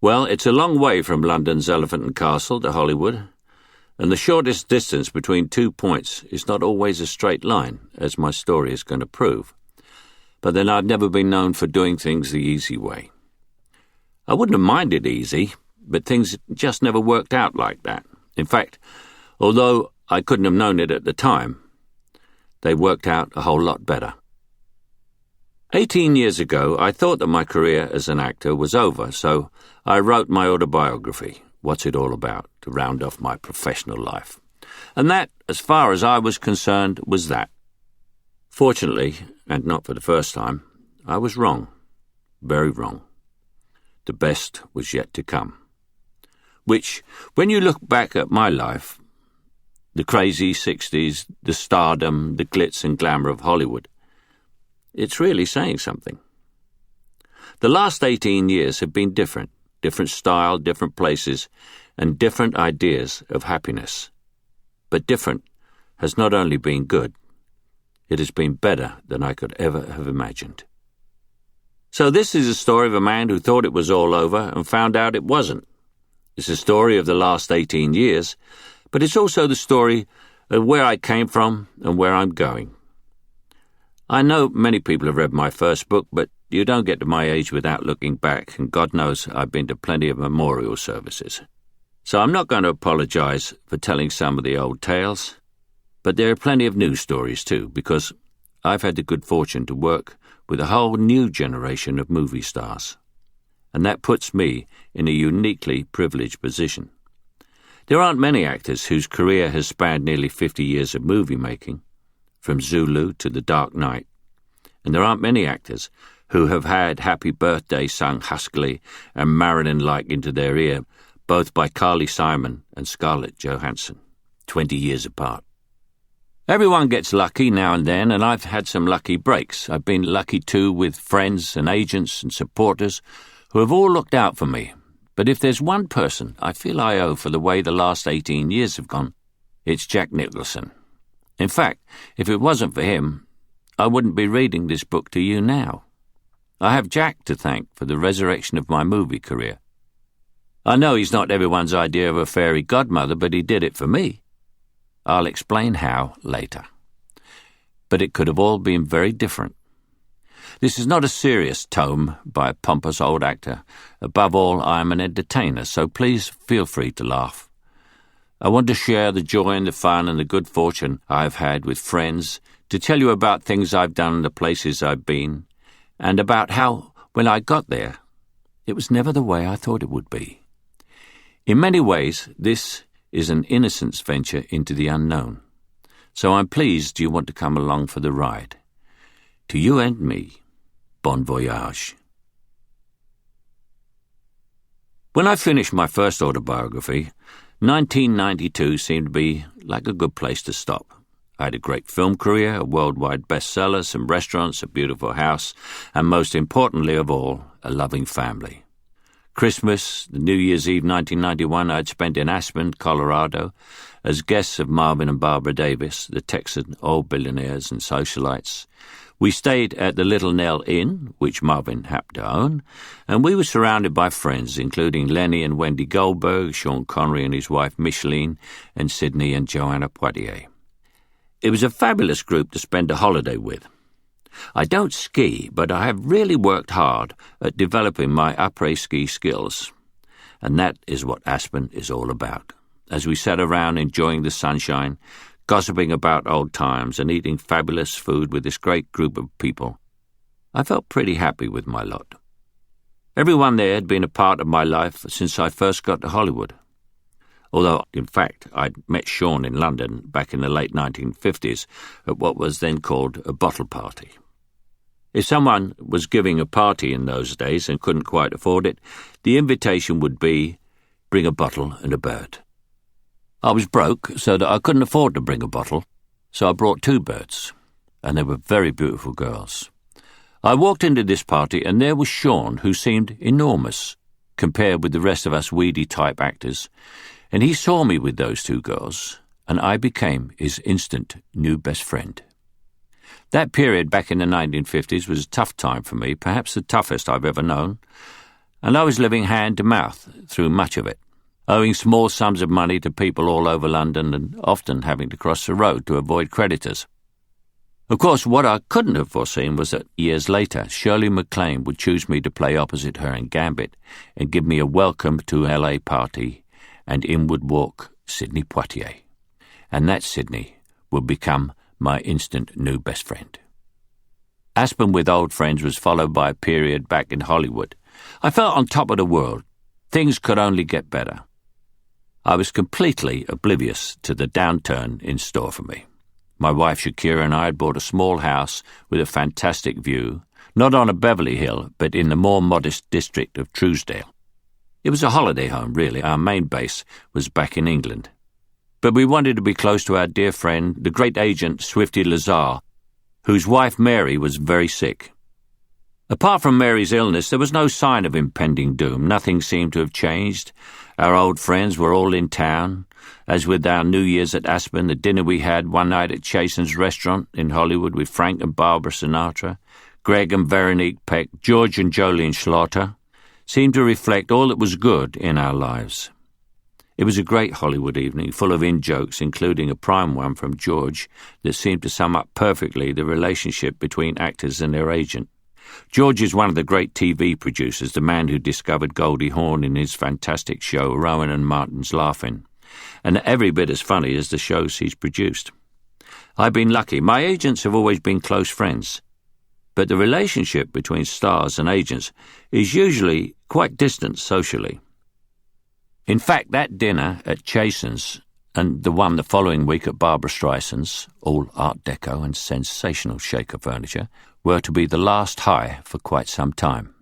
Well, it's a long way from London's Elephant and Castle to Hollywood, and the shortest distance between 2 points is not always a straight line, as my story is going to prove. But then I've never been known for doing things the easy way. I wouldn't have minded easy, but things just never worked out like that. In fact, although I couldn't have known it at the time, they worked out a whole lot better. 18 years ago, I thought that my career as an actor was over, so I wrote my autobiography, What's It All About, to round off my professional life. And that, as far as I was concerned, was that. Fortunately, and not for the first time, I was wrong. Very wrong. The best was yet to come. Which, when you look back at my life, the crazy 60s, the stardom, the glitz and glamour of Hollywood, it's really saying something. The last 18 years have been different style, different places, and different ideas of happiness. But different has not only been good, it has been better than I could ever have imagined. So this is a story of a man who thought it was all over and found out it wasn't. It's a story of the last 18 years, but it's also the story of where I came from and where I'm going. I know many people have read my first book, but you don't get to my age without looking back, and God knows I've been to plenty of memorial services. So I'm not going to apologize for telling some of the old tales, but there are plenty of new stories too, because I've had the good fortune to work with a whole new generation of movie stars, and that puts me in a uniquely privileged position. There aren't many actors whose career has spanned nearly 50 years of movie making, from Zulu to The Dark Knight, and there aren't many actors who have had Happy Birthday sung huskily and Marilyn-like into their ear, both by Carly Simon and Scarlett Johansson, 20 years apart. Everyone gets lucky now and then, and I've had some lucky breaks. I've been lucky too with friends and agents and supporters who have all looked out for me. But if there's one person I feel I owe for the way the last 18 years have gone, it's Jack Nicholson. In fact, if it wasn't for him, I wouldn't be reading this book to you now. I have Jack to thank for the resurrection of my movie career. I know he's not everyone's idea of a fairy godmother, but he did it for me. I'll explain how later. But it could have all been very different. This is not a serious tome by a pompous old actor. Above all, I am an entertainer, so please feel free to laugh. I want to share the joy and the fun and the good fortune I've had with friends, to tell you about things I've done and the places I've been, and about how, when I got there, it was never the way I thought it would be. In many ways, this is an innocence venture into the unknown. So I'm pleased you want to come along for the ride. To you and me, bon voyage. When I finished my first autobiography, 1992 seemed to be like a good place to stop. I had a great film career, a worldwide bestseller, some restaurants, a beautiful house, and most importantly of all, a loving family. Christmas, the New Year's Eve 1991, I'd spent in Aspen, Colorado, as guests of Marvin and Barbara Davis, the Texan oil billionaires and socialites. We stayed at the Little Nell Inn, which Marvin happened to own, and we were surrounded by friends, including Lenny and Wendy Goldberg, Sean Connery and his wife Micheline, and Sydney and Joanna Poitier. It was a fabulous group to spend a holiday with. I don't ski, but I have really worked hard at developing my après-ski skills, and that is what Aspen is all about. As we sat around enjoying the sunshine, gossiping about old times and eating fabulous food with this great group of people, I felt pretty happy with my lot. Everyone there had been a part of my life since I first got to Hollywood. Although, in fact, I'd met Sean in London back in the late 1950s at what was then called a bottle party. If someone was giving a party in those days and couldn't quite afford it, the invitation would be, bring a bottle and a bird. I was broke, so that I couldn't afford to bring a bottle, so I brought 2 birds, and they were very beautiful girls. I walked into this party, and there was Sean, who seemed enormous compared with the rest of us weedy-type actors, and he saw me with those 2 girls, and I became his instant new best friend. That period back in the 1950s was a tough time for me, perhaps the toughest I've ever known. and I was living hand to mouth through much of it, owing small sums of money to people all over London and often having to cross the road to avoid creditors. Of course, what I couldn't have foreseen was that years later, Shirley MacLaine would choose me to play opposite her in Gambit and give me a welcome to LA party and inward walk Sidney Poitier. And that Sidney would become my instant new best friend. Aspen with old friends was followed by a period back in Hollywood. I felt on top of the world. Things could only get better. I was completely oblivious to the downturn in store for me. My wife Shakira and I had bought a small house with a fantastic view, not on a Beverly Hill, but in the more modest district of Truesdale. It was a holiday home, really. Our main base was back in England. But we wanted to be close to our dear friend, the great agent Swifty Lazar, whose wife Mary was very sick. Apart from Mary's illness, there was no sign of impending doom. Nothing seemed to have changed. Our old friends were all in town. As with our New Year's at Aspen, the dinner we had one night at Chasen's restaurant in Hollywood with Frank and Barbara Sinatra, Greg and Veronique Peck, George and Jolene Schlatter, seemed to reflect all that was good in our lives. It was a great Hollywood evening, full of in-jokes, including a prime one from George that seemed to sum up perfectly the relationship between actors and their agent. George is one of the great TV producers, the man who discovered Goldie Hawn in his fantastic show Rowan and Martin's Laugh-In, and every bit as funny as the shows he's produced. I've been lucky. My agents have always been close friends, but the relationship between stars and agents is usually quite distant socially. In fact, that dinner at Chasen's and the one the following week at Barbara Streisand's, all Art Deco and sensational shaker furniture, were to be the last high for quite some time.